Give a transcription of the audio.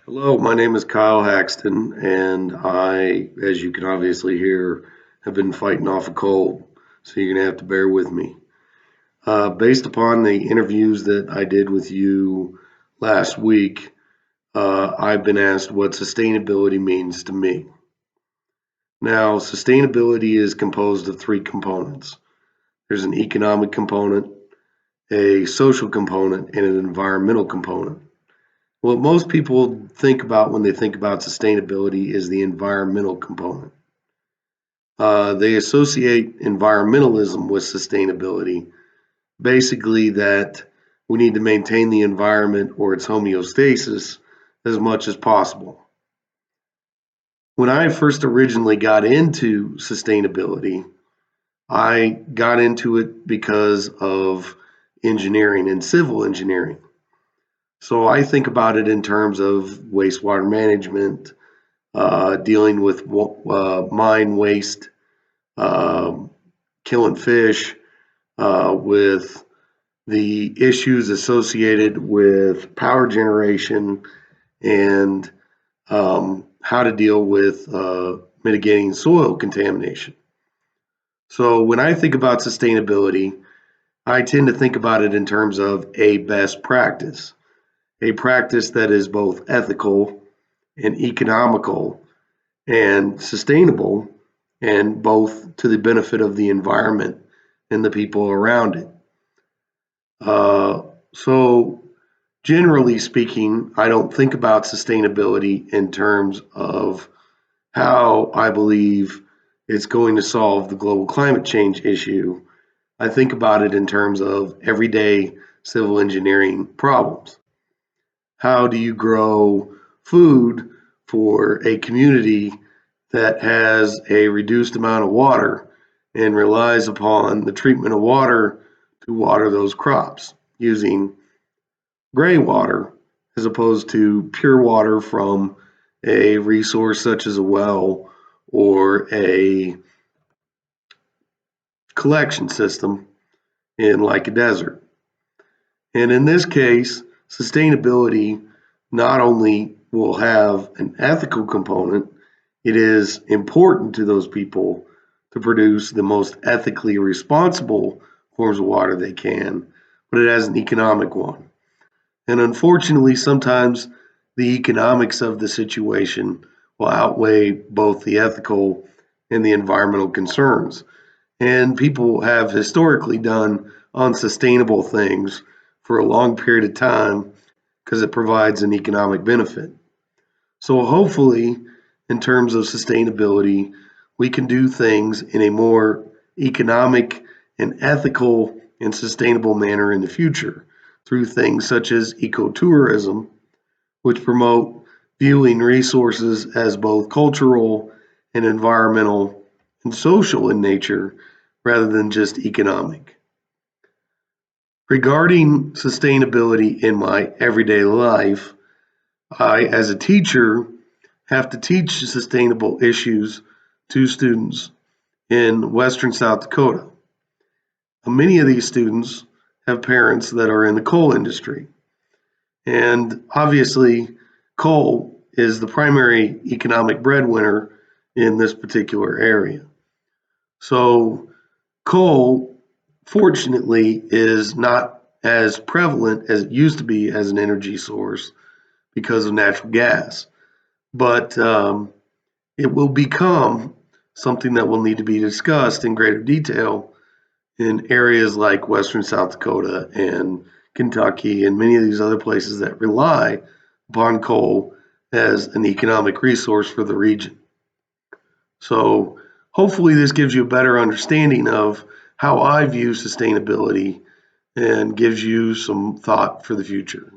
Hello, my name is Kyle Haxton, and I, as you can obviously hear, have been fighting off a cold, so you're going to have to bear with me. Based upon the interviews that I did with you last week, I've been asked what sustainability means to me. Now, sustainability is composed of three components. There's an economic component, a social component, and an environmental component. What most people think about when they think about sustainability is the environmental component. They associate environmentalism with sustainability, basically, that we need to maintain the environment or its homeostasis as much as possible. When I first originally got into sustainability, I got into it because of engineering and civil engineering. So I think about it in terms of wastewater management, dealing with mine waste, um, killing fish, with the issues associated with power generation and how to deal with mitigating soil contamination. So when I think about sustainability, I tend to think about it in terms of a best practice, a practice that is both ethical and economical and sustainable, and both to the benefit of the environment and the people around it. So, generally speaking, I don't think about sustainability in terms of how I believe it's going to solve the global climate change issue. I think about it in terms of everyday civil engineering problems. How do you grow food for a community that has a reduced amount of water and relies upon the treatment of water to water those crops using gray water as opposed to pure water from a resource such as a well or a collection system in like a desert. And in this case, sustainability not only will have an ethical component, it is important to those people to produce the most ethically responsible forms of water they can, but it has an economic one. And unfortunately, sometimes the economics of the situation will outweigh both the ethical and the environmental concerns. And people have historically done unsustainable things for a long period of time because it provides an economic benefit. So hopefully, in terms of sustainability, we can do things in a more economic and ethical and sustainable manner in the future through things such as ecotourism, which promote viewing resources as both cultural and environmental and social in nature rather than just economic. Regarding sustainability in my everyday life, I, as a teacher, have to teach sustainable issues to students in Western South Dakota. Many of these students have parents that are in the coal industry. And obviously, coal is the primary economic breadwinner in this particular area. So, coal, fortunately, is not as prevalent as it used to be as an energy source because of natural gas. But it will become something that will need to be discussed in greater detail in areas like Western South Dakota and Kentucky and many of these other places that rely upon coal as an economic resource for the region. So, hopefully, this gives you a better understanding of how I view sustainability and gives you some thought for the future.